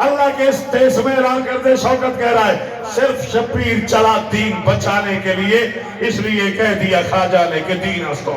अल्लाह के इस देश में ऐलान करते शौकत कह रहा है सिर्फ शब्बीर चला दीन बचाने के लिए, इसलिए कह दिया ख्वाजा लेके दीन अस्तो।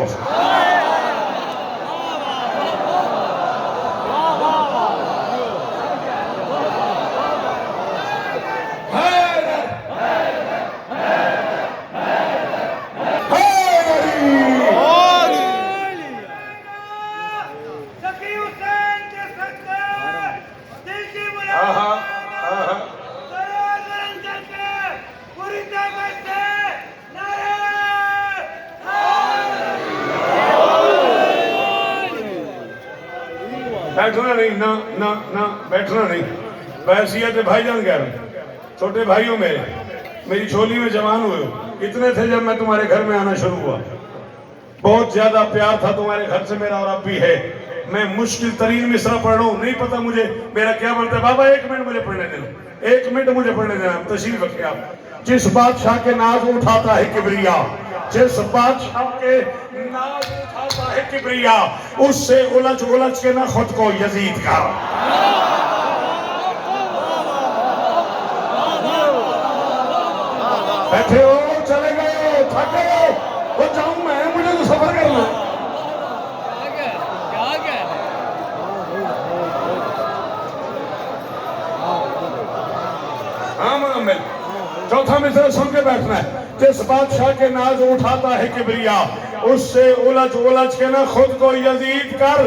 बैठना नहीं, ना ना ना बैठना नहीं। बैसियत भाईजान कह रहे हैं, छोटे भाइयों मेरी छोली में जवान हुए हो, इतने थे जब मैं तुम्हारे घर में आना शुरू हुआ। बहुत ज्यादा प्यार था तुम्हारे घर से मेरा, और अब भी है। मैं मुश्किल तरीन मिसरा पढ़ रहा हूँ, नहीं पता मुझे मेरा क्या बनता है। बाबा 1 मिनट मुझे पढ़ने देना, 1 मिनट मुझे पढ़ने देना। तशरीफ रखिए आप। जिस बादशाह के नाज उठाता है किबरिया, जिस बादशाह के नाज उठाता है किबरिया, उससे उलझ उलझ के ना खुद को यजीद कर। बैठे हो, चले गए हो, थक गए हो, वो जाऊं मैं, मुझे तो सफर करना। हाँ मुकम्मल। चौथा मिसरा सुन के बैठना है। जिस बादशाह के नाज उठाता है किबरिया, उससे उलझ उलझ के ना खुद को यजीद कर।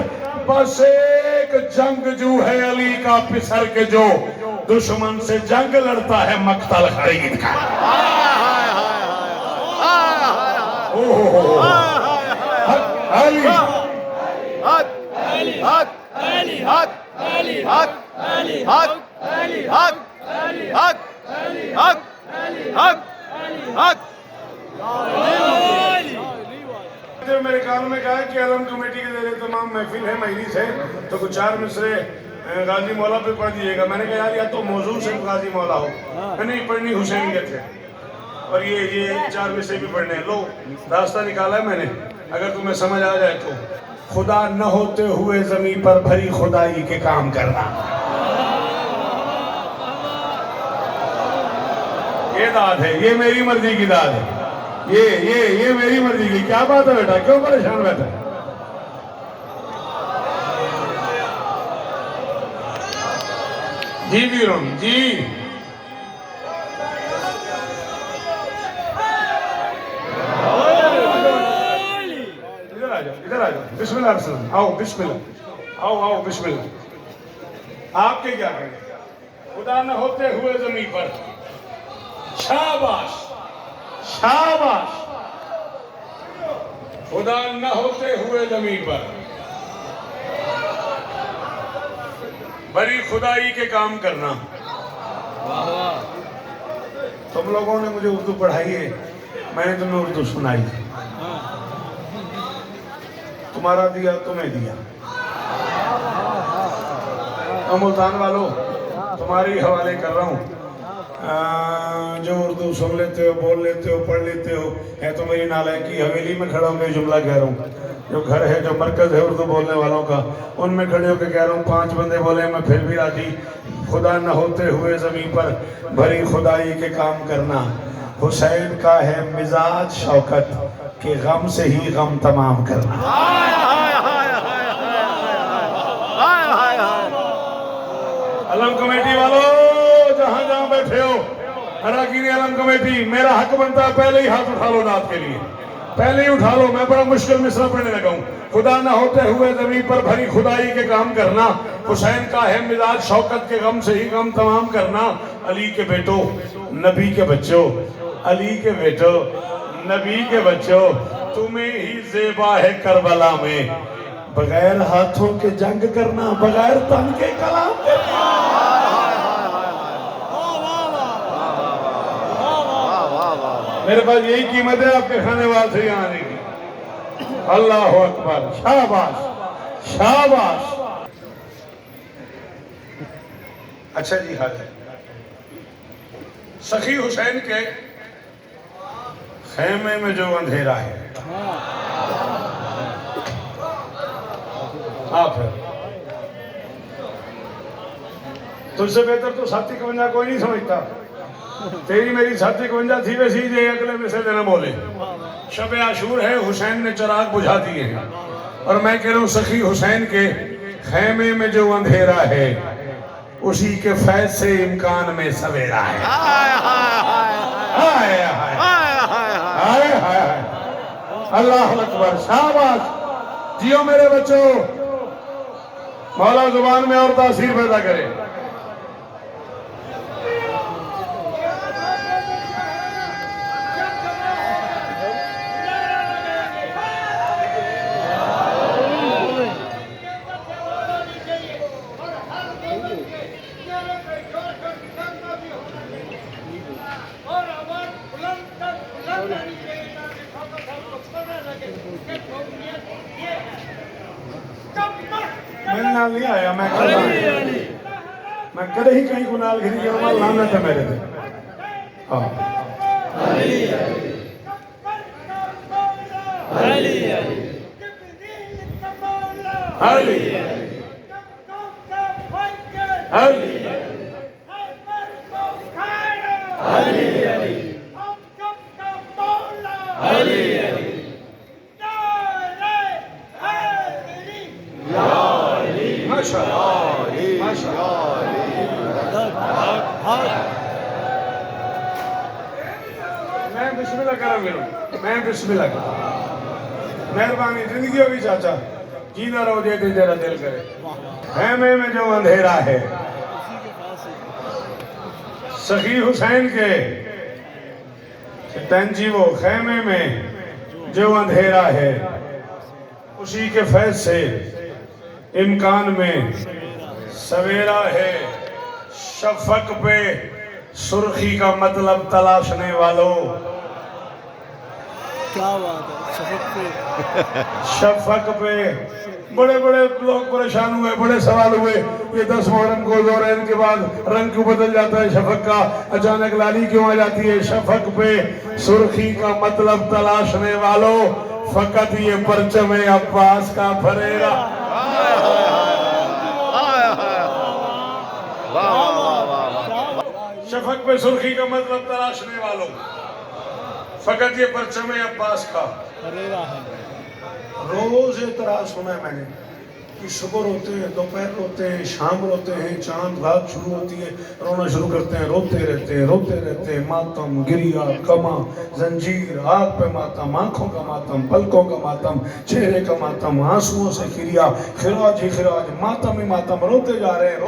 बस एक जंगजू है अली का पिसर के, जो दुश्मन से जंग लड़ता है मक्तल खरीद का। अली हक अली हक अली हक अली हक अली हक अली हक अली हक अली हक अली हक अली हक। मेरे कान में कहा कि आलम कमेटी के ज़रिए तमाम महफिल है, मजलिस है, तो कुछ 4 मिसरे गाजी मौला पे पढ़ दीजिएगा। मैंने कहा यार या तो मौजूद से गाजी मौला हो, नहीं पढ़नी हुसैनियत है, और ये 4 मिसरे भी पढ़ने हैं। लो रास्ता निकाला है मैंने, अगर तुम्हें समझ आ जाए तो। खुदा न होते हुए जमीन पर भरी खुदाई के काम करना, ये दाद है, ये मेरी मर्जी की दाद है, ये मेरी मर्जी की। क्या बात है बेटा, क्यों परेशान बैठा? जी वीरों जी, इधर आ जाओ। बिस्मिल्लाह, आओ बिस्मिल्लाह, आओ बिस्मिल्लाह। आपके क्या करें? खुदा न होते हुए जमीन पर, शाबाश शाबाश, खुदा न होते हुए जमीन पर बड़ी खुदाई के काम करना। तुम लोगों ने मुझे उर्दू पढ़ाई है, मैंने तुम्हें उर्दू सुनाई, तुम्हारा दिया तुम्हें दिया। मुल्तान वालों, तुम्हारी हवाले कर रहा हूँ। जो उर्दू सुन लेते हो, बोल लेते हो, पढ़ लेते हो, है तो मेरी नालायकी। हवेली में खड़ा होकर जुमला कह रहा हूँ, जो घर है, जो मरकज है उर्दू बोलने वालों का, उनमें खड़े होकर कह रहा हूँ। 5 बंदे बोले, मैं फिर भी राजी। खुदा न होते हुए जमीन पर भरी खुदाई के काम करना। हुसैन का है मिजाज शौकत के गम से ही गम तमाम करना। अलम कमेटी वालों, जहां जहां बैठे हो, अराकीन अलम कमेटी, मेरा हक बनता है पहले ही हाथ उठा लो नात के लिए, पहले ही उठा लो। मैं बड़ा मुश्किल मिसरा पढ़ने लगा हूँ। खुदा न होते हुए जमीन पर भरी खुदाई के काम करना। हुसैन का है मिजाज शौकत के गम से ही गम तमाम करना। अली के बेटो, नबी के बच्चों, अली के बेटो, नबी के बच्चों, तुम्हें ही ज़ेबा है करबला में बगैर हाथों के जंग करना, बगैर तन के कलाम करना। मेरे पास यही कीमत है आपके खाने वाले से यहाँ आने की। अल्लाह अकबर, शाबाश शाबाश। अच्छा जी, हाँ जी। सखी हुसैन के खेमे में जो अंधेरा है, आप है तुझसे बेहतर तो 751 कोई नहीं समझता। तेरी मेरी 751 थी वैसी जे अगले में से देना बोले। शब आशूर है, हुसैन ने चिराग बुझा दिए हैं और मैं कह रहा हूँ सखी हुसैन के खेमे में जो अंधेरा है उसी के फैज से इम्कान में सवेरा है। अल्लाह अकबर, शाबाश, जियो मेरे बच्चों। मौला जुबान में और तासीर पैदा करे। मैं नाल नहीं आया, मैं कदे ही कहीं को नाल घिरी गया, मैं लाना था मेरे थे। हाँ मैं बिस्मिल्लाह करा मेरे, मैं बिस्मिल्लाह करा। मेहरबानी जिंदगी होगी चाचा, जीना रहो जे तेरा दिल करे। खेमे में जो अंधेरा है सखी हुसैन के तंजी, वो खेमे में जो अंधेरा है उसी के फैज से इम्कान में सवेरा है। शफक पे सुर्खी का मतलब तलाशने वालों, क्या बात है। शफक पे बड़े बड़े लोग परेशान हुए, बड़े सवाल हुए। ये 10 मुहर्रम को ज़ोरैन के बाद रंग क्यों बदल जाता है शफक का, अचानक लाली क्यों आ जाती है। शफक पे सुर्खी का मतलब तलाशने वालों, फकत ये परचम अब्बास का फरेरा। शफक पे सुर्खी का मतलब तलाशने वालों, फकत ये परचम अब्बास का फरेरा है। रोज इतराज सुना मैंने कि सुबह रोते हैं, दोपहर रोते हैं, शाम रोते हैं, चांद रात शुरू होती है रोना शुरू करते हैं, रोते रहते हैं। मातम, गिरिया, कमा, जंजीर, आग पे मातम, आंखों का मातम, पलकों का मातम, चेहरे का मातम, आंसुओं से खिरिया, खिराज ही खिराज, मातम ही मातम। रोते जा रहे हैं।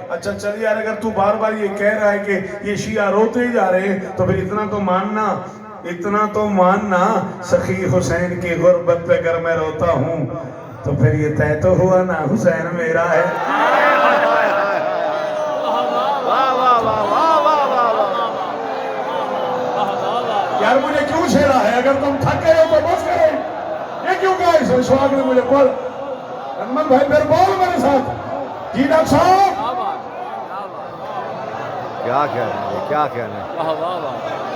अच्छा चल यार, अगर तू बार बार ये कह रहा है कि ये शिया रोते ही जा रहे हैं तो फिर इतना तो मानना सखी हुसैन की गुर्बत पे अगर मैं रोता हूँ तो फिर ये तय तो हुआ ना हुसैन मेरा है। यार मुझे क्यों छेड़ा है? अगर तुम थक गए हो तो बस करो। ये क्यों कहा इस विश्वास ने मुझे? बोल हनुमान भाई, फिर बोल मेरे साथ। जी डॉक्टर साहब, क्या कहना है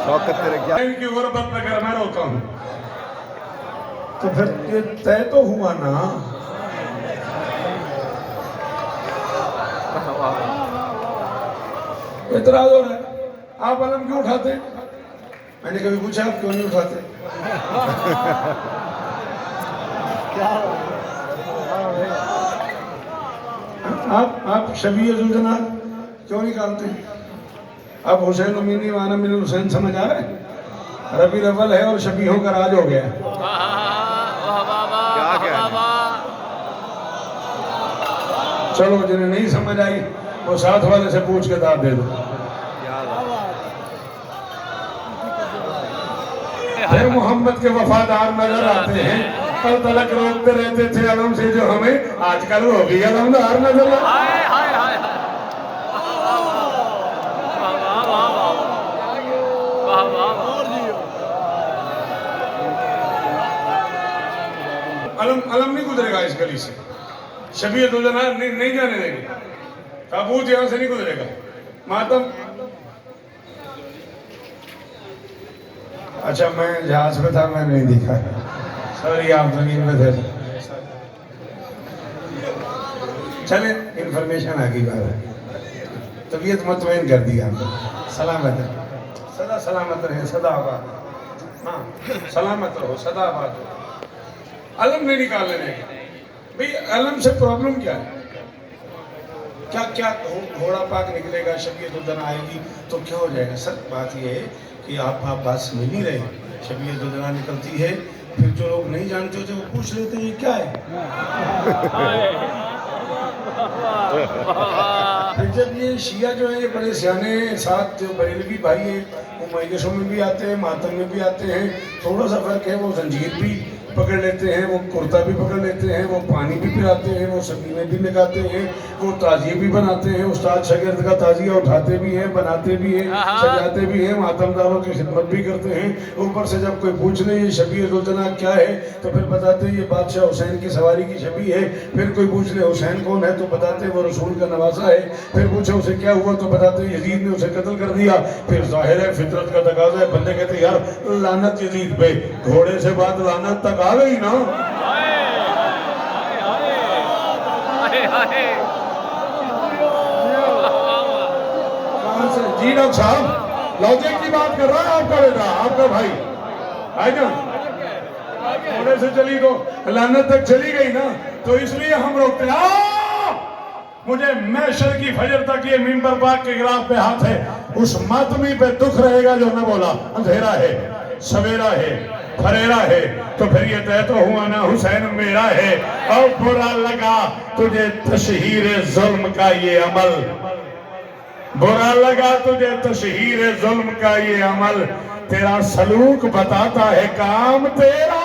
शौकत तेरे क्या की गुर्बत में अगर मैं रोता हूँ तो फिर ये तय तो हुआ ना। इतराज हो रहा है, आप अलम क्यों उठाते? मैंने कभी पूछा आप क्यों नहीं उठाते? आप शबीह जुलजना क्यों नहीं निकालते? अब हुसैन अमीनी वाना मिन हुसैन समझ आ रहे हैं? रबी अव्वल है और शबीहों का राज हो गया। चलो जिन्हें नहीं समझ आई वो साथ वाले से पूछ के दाद दे दो। फिर मोहम्मद के वफादार नजर आते हैं, कल तलक रोकते रहते थे अलम से जो हमें आजकल वो भी अलमदार नजर आते। अलम नहीं गुजरेगा इस गली से, शबीह दुल्हना नहीं जाने देंगे, ताबूत यहां से नहीं गुजरेगा। मातम, अच्छा मैं जहाज पे था, मैं नहीं दिखा, सॉरी, आप जमीन में थे। चले इंफॉर्मेशन आ गई बाहर, तबीयत मुतमईन कर दी आपको। सलामत है, सदा सलामत रहे, सदा आबाद। हाँ, सलामत रहो, सदा आबाद हो। अलम नहीं निकाल लेने का भाई। अलम से प्रॉब्लम क्या है? क्या क्या घोड़ा पाक निकलेगा, शबीयत उद्दना आएगी तो क्या हो जाएगा? सर बात यह है कि आप बात समझ नहीं रहे। शबीयत उद्दना निकलती है, फिर जो लोग नहीं जानते होते वो पूछ लेते हैं ये क्या है। फिर जब ये शिया जो है ये बड़े सियाने साथ जो बरेलवी भाई है वो मजलिसों में भी आते हैं, मातम में भी आते हैं। थोड़ा सा फर्क है, वो जंजीर भी पकड़ लेते हैं, वो कुर्ता भी पकड़ लेते हैं, वो पानी भी पिलाते हैं, वो सकीने भी लगाते हैं, वो ताजिए भी बनाते हैं। उस्ताद शागिर्द का ताजिया उठाते भी हैं, बनाते भी हैं, सजाते भी हैं, मातमदारों की खिदमत भी करते हैं। ऊपर से जब कोई पूछ ले ये शबीयत उद्दना क्या है तो फिर बताते हैं ये बादशाह हुसैन की सवारी की शबी है। फिर कोई पूछ ले हुसैन कौन है तो बताते हैं वो रसूल का नवासा है। फिर पूछे उसे क्या हुआ तो बताते हैं यजीद ने उसे कत्ल कर दिया। फिर जाहिर है फितरत का तकाजा है, बंदे कहते हैं यार लानत यजीद पे, घोड़े से बात लानत तक आ गई ना। जी डॉक्टर साहब लॉजिक की बात कर रहा है आपका बेटा, आपका भाई है ना। घोड़े से चली तो लानत तक चली गई ना, तो इसलिए हम रोकते हैं। मुझे मैशर की फजर तक ये मिंबर पाक के गिलाफ पे हाथ है, उस मातमी पे दुख रहेगा जो न बोला। अंधेरा है, सवेरा है, फरेरा है, तो फिर ये तय तो हुआ ना हुसैन मेरा है। और बुरा लगा तुझे तशहीर जुल्म का ये अमल, बुरा लगा तुझे तशहीर जुल्म का ये अमल, तेरा सलूक बताता है काम तेरा।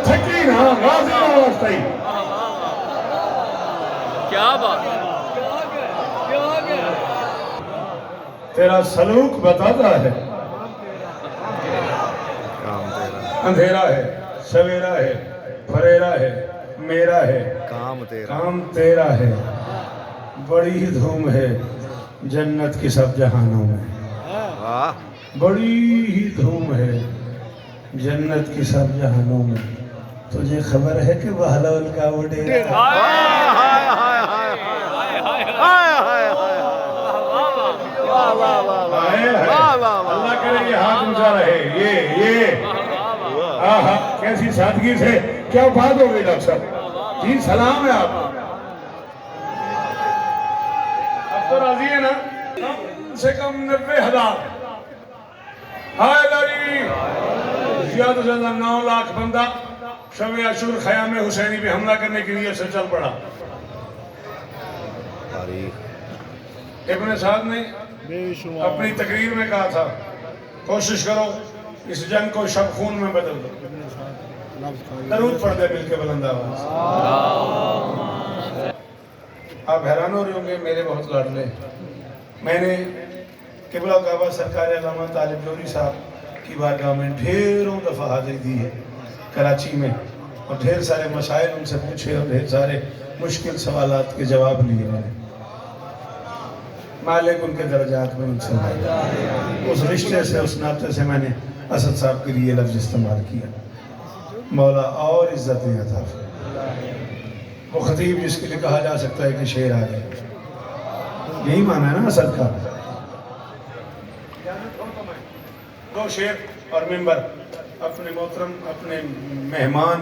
थकी ना गाजी क्या बात, तेरा सलूक बताता है। अंधेरा है, सवेरा है, फरेरा है, मेरा है, काम तेरा है। बड़ी ही धूम है जन्नत की सब जहानों में, वाह बड़ी ही धूम है जन्नत की सब जहानों में। तुझे खबर है कि बहलौल का वो डेरा अल्लाह करे ये हाथ ऊंचा रहे। ये आहा कैसी सादगी से, क्या बात हो गई डॉक्टर साहब जी, सलाम है आप। अब तो राजी है ना? कम से कम 90,000 ज्यादा से ज्यादा 9 लाख बंदा शब आशूर ख़याम हुसैनी पे हमला करने के लिए से चल पड़ा। इब्ने साद ने अपनी तकरीर में कहा था कोशिश करो इस जंग को शब खून में बदल दो। दरूद पढ़ दे मिलके बुलंद आवाज़। आप हैरान हो रहे होंगे मेरे बहुत लाडले, मैंने किबला काबा सरकार अल्लामा तालिब लोरी साहब की बारगाह में ढेरों दफ़ा हाजिरी दी है कराची में, और ढेर सारे मसाइल उनसे पूछे और ढेर सारे मुश्किल सवालात के जवाब लिए मैंने। मालिक उनके दर्जात में उनसे उस रिश्ते से, उस नाते से मैंने असद साहब के लिए लफ्ज़ इस्तेमाल किया। मौला और इज़्ज़तें अता फरमाए। वो खतीब जिसके लिए कहा जा सकता है कि शेर आ गए, यही माना है ना असद का। दो शेर और मिंबर, अपने मोहतरम, अपने मेहमान,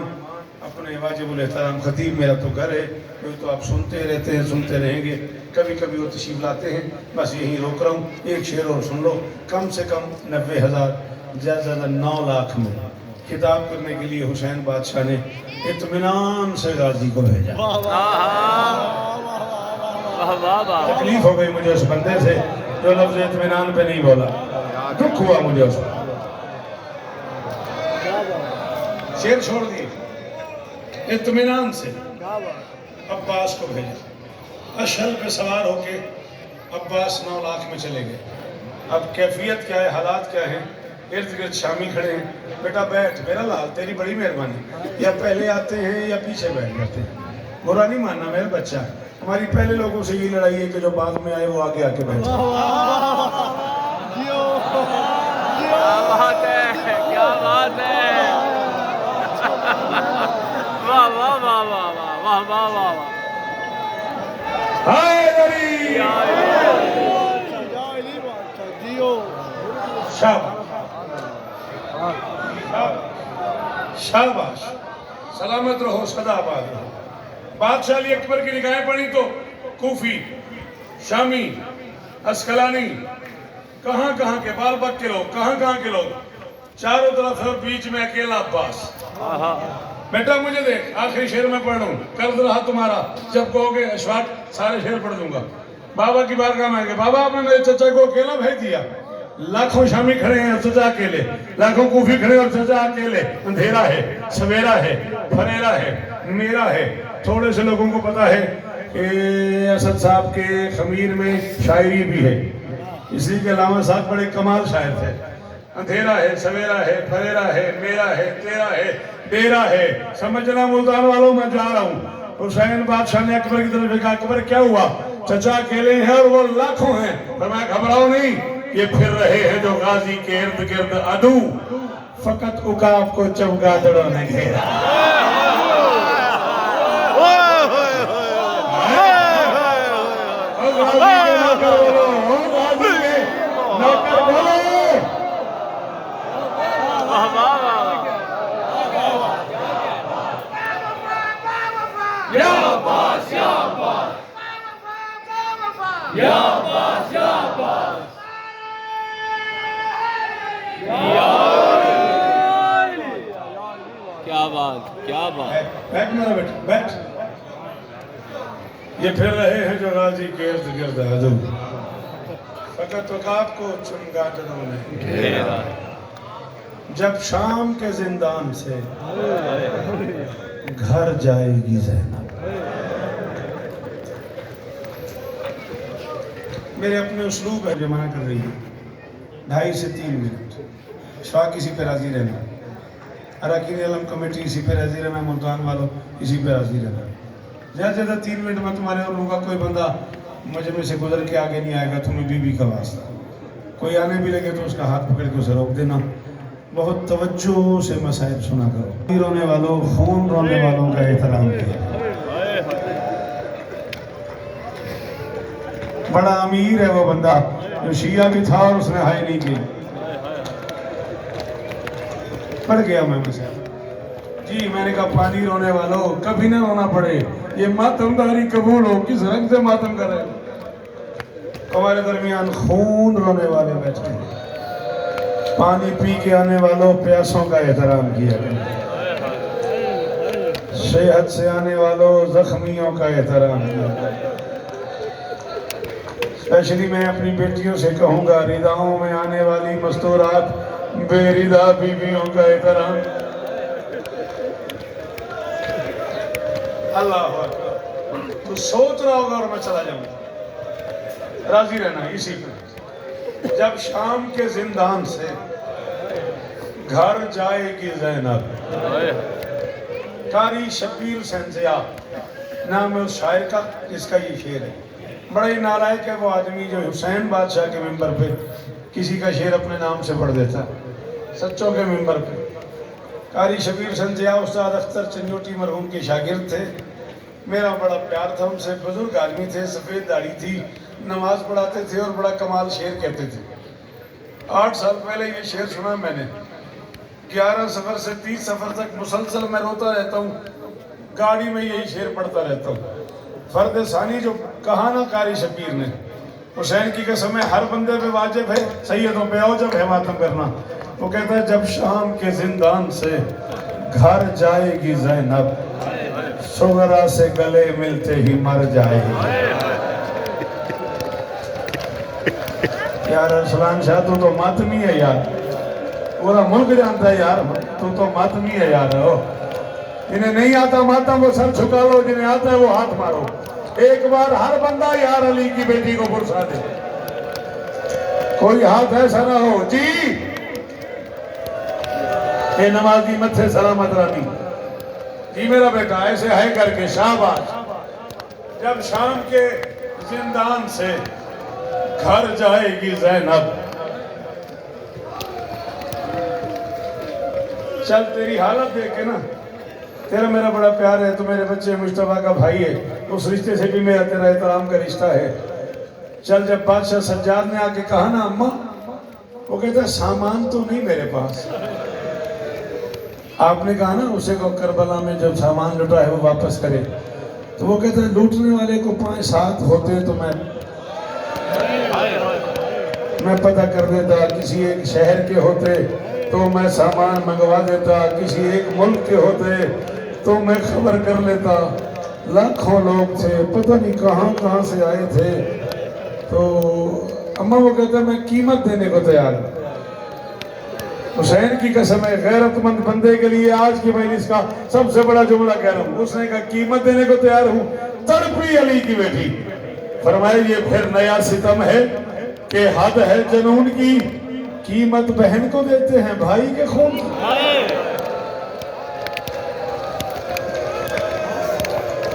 अपने वाजिबुल एहतराम खतीब मेरा तो घर है, ये तो आप सुनते रहते हैं, सुनते रहेंगे। कभी कभी वो तशरीफ लाते हैं, बस यहीं रोक रहा हूँ। एक शेर और सुन लो। कम से कम 90,000, ज़्यादा से ज़्यादा 9 लाख में खिताब करने के लिए हुसैन बादशाह ने इत्मीनान से गाजी को भेजा। तकलीफ हो गई मुझे उस बंदे से जो लफ्ज़ इत्मीनान पे नहीं बोला, दुख हुआ मुझे उसको। शेर छोड़ दिए, इत्मीनान से अब्बास को भेजा। अशहर पे सवार होके अब्बास 9 लाख में चले गए। अब कैफियत क्या है, हालात क्या है? इर्द गिर्द शामी खड़े हैं, बेटा बैठ, मेरा लाल तेरी बड़ी मेहरबानी, या पहले आते हैं या पीछे बैठ जाते हैं। बुरा नहीं मानना मेरा बच्चा, हमारी पहले लोगों से ये लड़ाई है कि जो बाद में आए वो आगे आके बैठे। क्या बात है। वाह वाह वाह वाह वाह वाह वाह वाह। हैदरी शाबाश, सलामत रहो, सदा आबाद रहो। बादशाह अली अकबर की निगाहें पड़ी तो कूफी, शामी, अस्कलानी, कहां कहां के, बालबक के लोग, कहां कहां के लोग, चारों तरफ है, बीच में अकेला अब्बास। बेटा मुझे देख, आखिरी शेर में पढ़ लूं, कर्ज रहा तुम्हारा, जब कहोगे अशफाक सारे शेर पढ़ दूंगा। बाबा की बारगाह में आएंगे, बाबा आपने मेरे चचा को अकेला भेज दिया। लाखों शामी खड़े हैं और चचा अकेले, लाखों कूफी खड़े और चचा अकेले। अंधेरा है, सवेरा है, फरेरा है, मेरा है। थोड़े से लोगों को पता है कि असद साहब के खमीर में शायरी भी है, इसी के अलावा साहब बड़े कमाल शायर थे। अंधेरा है, सवेरा है, फरेरा है, मेरा है, तेरा है, डेरा है। समझना मुल्तान वालों, मैं जा रहा हूँ। हुसैन बादशाह ने अकबर की तरफ देखा, अकबर क्या हुआ? चचा अकेले हैं और वो लाखों हैं। पर मैं घबराओ नहीं, ये फिर रहे हैं जो गाजी के इर्द गिर्द अदू, फकत उकाब को चमगादड़ों ने घेरा। क्या बात, क्या बात। बैठ मेरा बेटा, बैठ। ये फिर रहे हैं जो गाजी के इर्द गिर्द अदू, फकत उकाब को चमगादड़ों ने घेरा। जब शाम के जिंदान से घर जाएगी ज़ैनब। मेरे अपने उसलूब है जो मना कर रही है। 2.5 से 3 मिनट शाह किसी पे राजी रहना, अरकान आलम कमेटी इसी पे राजी रहना, मुल्तान वालों इसी पे राजी रहना। ज़्यादा से ज़्यादा 3 मिनट में तुम्हारे और लूँगा। कोई बंदा मजमे से गुजर के आगे नहीं आएगा, तुम्हें बीबी का वास्ता। कोई आने भी लगे तो उसका हाथ पकड़ के उसे रोक देना। बहुत तवज्जो से मसाइल सुना करो। रोने वालों, खून रोने वालों का एहतराम किया। बड़ा अमीर है वो बंदा जो शिया भी था और उसने हाय नहीं की। पड़ गया मैं मसाइल जी। मैंने कहा पानी रोने वालों, कभी ना रोना पड़े, ये मातमदारी कबूल हो। किस रंग से मातम कर रहे हो? हमारे दरमियान खून रोने वाले बैठे हैं। पानी पी के आने वालों, प्यासों का एहतराम किया। सेहत से आने वालों, जख्मियों का एहतराम किया। स्पेशली मैं अपनी बेटियों से कहूँगा, रिदाओं में आने वाली मस्तूरात बेरिदा बीवियों का एहतराम। अल्लाह अकबर। तो सोच रहा होगा और मैं चला जाऊंगा। राजी रहना इसी पे। जब शाम के जिंदान से घर जाएगी ज़ैनब। कारी शबीर सेंजिया नाम है उस शायर का, जिसका ये शेर है। बड़ा ही नालायक है वो आदमी जो हुसैन बादशाह के मिंबर पे किसी का शेर अपने नाम से पढ़ देता है। सच्चों के मिंबर पे कारी शबीर सेंजिया उस्ताद अख्तर चंजोटी मरहूम के शागिर्द थे। मेरा बड़ा प्यार था उनसे। बुजुर्ग आदमी थे, सफ़ेद दाढ़ी थी, नमाज पढ़ाते थे और बड़ा कमाल शेर कहते थे। 8 साल पहले ये शेर सुना मैंने। 11 सफ़र से 30 सफ़र तक मुसलसल मैं रोता रहता हूँ, गाड़ी में यही शेर पढ़ता रहता हूँ। फर्द सानी जो कहा ना कारी शबीर ने, हुसैन की कसम है हर बंदे पे वाजिब है, सैयदों पे औजब है मातम करना। वो कहता है जब शाम के जिंदान से घर जाएगी ज़ैनब, सुगरा से गले मिलते ही मर जाएगी। यार अरसलान शाह तू तो मातमी है यार, पूरा मुल्क जानता है यार, तू तो मातमी है यार। हो जिन्हें नहीं आता मातम वो सर झुका लो, जिन्हें आता है वो हाथ मारो। एक बार हर बंदा यार अली की बेटी को पुरसा दे। कोई हाथ ऐसा ना हो जी। ये नमाजी मत्थे सलामत रानी जी मेरा बेटा, ऐसे है करके शाबाश। जब शाम के जिंदान से घर जाएगी ज़ैनब, चल तेरी हालत देख के ना, तेरा मेरा बड़ा प्यार है, तू मेरे बच्चे मुश्तफा का भाई है, उस रिश्ते से भी मेरा तेरा एहतराम का रिश्ता है। चल जब बादशाह सज्जाद ने आके कहा ना अम्मा, वो कहता सामान तो नहीं मेरे पास। आपने कहा ना उसे को करबला में जब सामान लुटा है वो वापस करे, तो वो कहता है लूटने वाले को 5-7 होते तो मैं पता कर देता, किसी एक शहर के होते तो मैं सामान मंगवा देता, किसी एक मुल्क के होते तो मैं खबर कर लेता। लाखों लोग थे, पता नहीं कहाँ से आए थे। तो अम्मा वो कहता मैं कीमत देने को तैयार हूँ। हुसैन की कसम है, गैरतमंद बंदे के लिए आज की मजलिस का सबसे बड़ा जुमला कह रहा हूँ। उसने कहा कीमत देने को तैयार हूँ। तड़पी अली की बेटी। फरमाए ये फिर नया सितम है कि हद है जनून की, कीमत बहन को देते हैं भाई के खून की।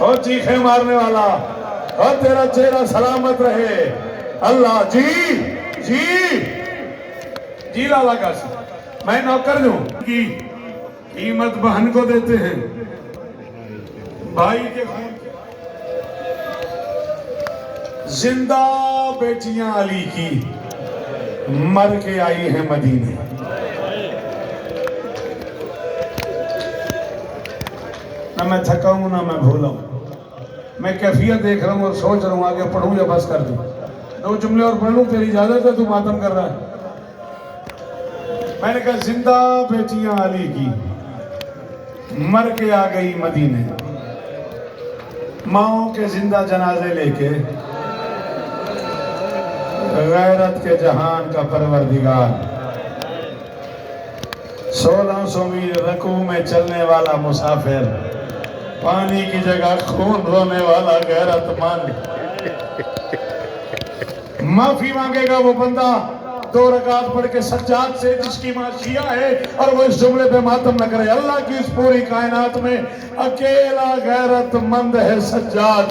और चीखे मारने वाला, और तेरा चेहरा सलामत रहे। अल्लाह जी जी जी लाला का मैं नौकर हूं की कीमत बहन को देते हैं भाई के खून की। जिंदा बेटियां अली की मर के आई हैं मदीने। ना मैं थका हूं ना मैं भूला हूं, मैं कैफियत देख रहा हूं और सोच रहा हूं आगे पढ़ूं या बस कर दूं। 2 जुमले और पढ़ लूं, तेरी इजाजत है, तू मातम कर रहा है। मैंने कहा जिंदा बेटियां अली की मर के आ गई मदीने, माओ के जिंदा जनाजे लेके गैरत के जहान का परवरदिगार। 1600 मील रकू में चलने वाला मुसाफिर, पानी की जगह खून रोने वाला गैरतमंद। माफी मांगेगा वो बंदा 2 रकात पढ़ के सज्जाद से जिसकी मां शिया है और वो इस जुमले पे मातम न करे। अल्लाह की इस पूरी कायनात में अकेला गैरतमंद है सज्जाद,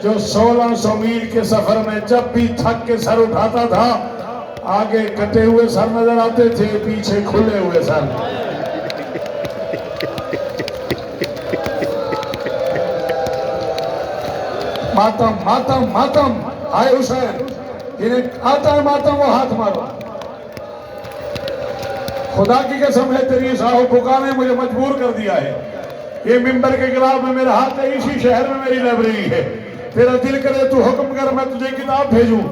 जो 1600 मील के सफर में जब भी थक के सर उठाता था, आगे कटे हुए सर नजर आते थे, पीछे खुले हुए सर। मातम मातम मातम। आए हुसैन, जिन्हें आता है मातम वो हाथ मारो। खुदा की कसम है, तेरी साहब बुका ने मुझे मजबूर कर दिया है। ये मिंबर के खिलाफ में मेरा हाथ है, इसी शहर में मेरी लाइब्रेरी है। तेरा दिल करे तू हुक्म कर, मैं तुझे किताब भेजूं।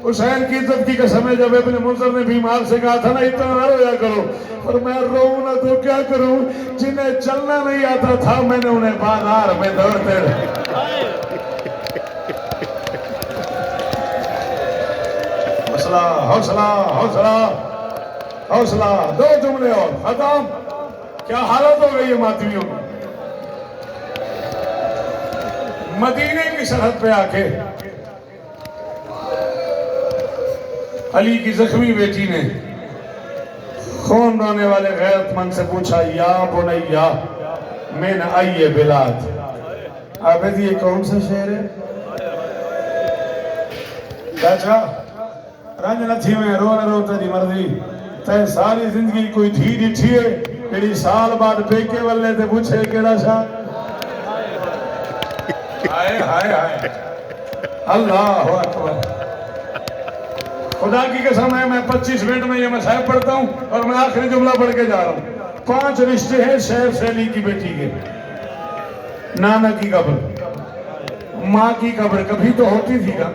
हुसैन की इज्जत की कसम है, जब इब्ने मुंज़र ने बीमार से कहा था ना इतना ना रोया करो, और मैं रोऊं ना तो क्या करूं। जिन्हें चलना नहीं आता था मैंने उन्हें बाजार में दौड़ते हौसला हौसला हौसला हौसला। 2 जुमले और खत्म। क्या हालत हो गई है मातमियों की। मदीने की सरहद पे आके अली की जख्मी बेटी ने खून रोने वाले गैरतमंद से पूछा, या बुनैया मिन अय्य बिलाद। आबिद ये कौन सा शहर है? चाचा रंज नथी में रो न रो तेरी मर्जी, तै सारी जिंदगी कोई धी डिठी है जेड़ी साल बाद पेके वाले ते पूछे केड़ा शाह। हाय हाय हाय, अल्लाह अकबर। खुदा की कसम है, मैं 25 मिनट में ये मसाइब पढ़ता हूँ और मैं आखिरी जुमला पढ़ के जा रहा हूँ। 5 रिश्ते हैं शहर से अली की बेटी के। नाना की कब्र, माँ की कब्र कभी तो होती थी ना।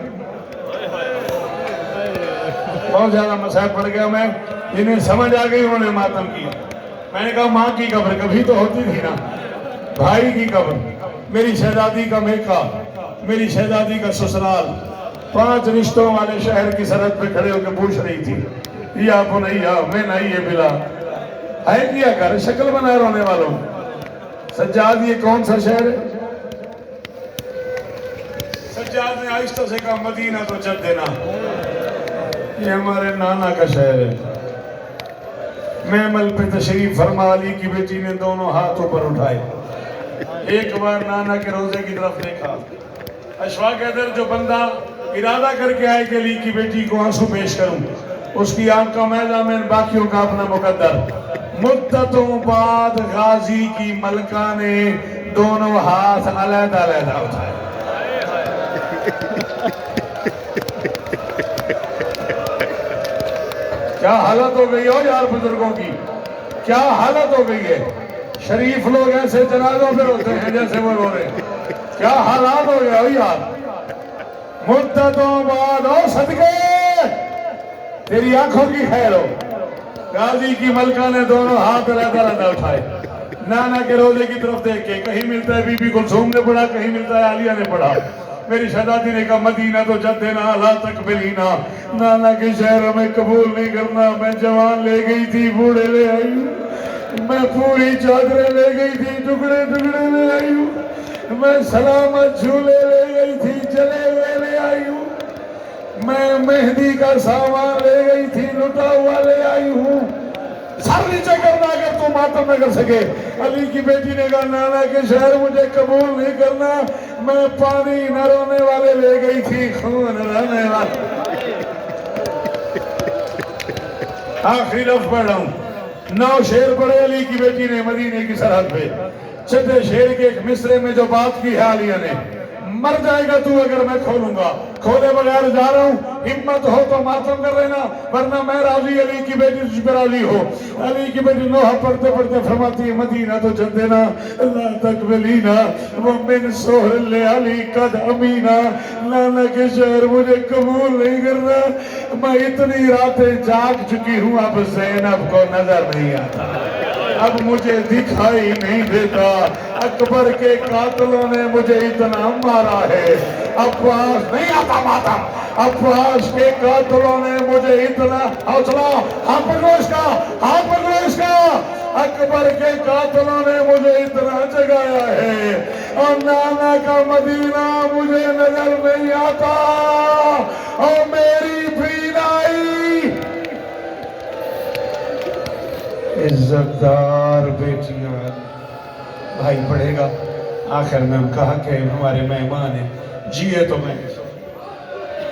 बहुत ज्यादा मसाइब पढ़ गया मैं, जिन्हें समझ आ गई उन्होंने मातम की। मैंने कहा माँ की कब्र कभी तो होती थी ना। भाई की कब्र, मेरी शहजादी का मेका, मेरी शहजादी का ससुराल। 5 रिश्तों वाले शहर की सरहद पे खड़े होकर पूछ रही थी, या बुनैया मैं नहीं ये बिला है क्या कर शक्ल बनाए रोने वालों। सज्जाद ये कौन सा शहर है? सज्जाद ने आहिस्ता से कहा, मदीना तो जद देना, ये हमारे नाना का शहर है। महमल पे तशरीफ फरमा अली की बेटी ने दोनों हाथ ऊपर उठाए, एक बार नाना के रोजे की तरफ देखा। अशफाक हैदर जो बंदा इरादा करके आए कि अली की बेटी को आंसू पेश करूं, उसकी आंख का मैदा में बाकियों का अपना मुकद्दर। मुद्दतों बाद गाजी की मलका ने दोनों हाथ अलग-अलग उठाए। क्या हालत हो गई हो यार बुजुर्गों की, क्या हालत हो गई है। शरीफ लोग ऐसे जनाजों पे होते हैं जैसे वो रो रहे हैं। क्या हालात हो गया हो यार। मुद्दतों बाद ओ सदके तेरी आंखों की खैर हो। गाजी की मलका ने दोनों हाथ अलग-अलग उठाए, नाना के रोजे की तरफ देख के। कहीं मिलता है बीबी कुलसूम ने पढ़ा, कहीं मिलता है आलिया ने पढ़ा। मेरी शहजादी ने कहा मदीना तो जद्दे ना ला तक बिलीना, नाना के शहर में कबूल नहीं करना। मैं जवान ले गई थी, बूढ़े ले आई हूँ। मैं पूरी चादरें ले गई थी, टुकड़े टुकड़े ले आई हूँ। मैं सलामत झूले ले गई थी, जले हुए ले आई हूँ। मैं मेहंदी का सामान ले गई थी, लुटा हुआ ले आई हूँ। सर नीचे करना अगर तू मातम न कर सके। अली की बेटी ने कहा नाना के शहर मुझे कबूल नहीं करना। मैं पानी न रोने वाले ले गई थी, खून रहने वाले। आखिरी लफ्ज पढ़ रहा हूं। 9 शेर पढ़े अली की बेटी ने मदीने की सरहद पे। छठे शेर के एक मिसरे में जो बात की है आलिया ने, मर जाएगा तू अगर मैं खोलूंगा, खोले बगैर जा रहा हूं। हिम्मत हो तो मातम कर लेना, वरना मैं राजी। अली की बेटी तुझ पे राजी हो। अली की बेटी नोहा पढ़ते पढ़ते फरमाती है मदीना तो चंदेना अल्लाह तक बलीना वो मिन सोहर ले अली कद अमीना। नाना के शहर मुझे कबूल नहीं करना। मैं इतनी रातें जाग चुकी हूँ, अब ज़ैनब को नजर नहीं आता, अब मुझे दिखाई नहीं देता। अकबर के कातलों ने मुझे इतना मारा है, अब्बास नहीं आता मातम। अब्बास के कातलों ने मुझे इतना, हौसला हाथ पकड़ो इसका, हाथ पकड़ो इसका। अकबर के कातलों ने मुझे इतना जगाया है, और नाना का मदीना मुझे नजर नहीं आता। और मेरी बीनाई इज्जतदार बेटियां, भाई पढ़ेगा आखिर में हम कहा कि हमारे मेहमान हैं, जिए तो मैं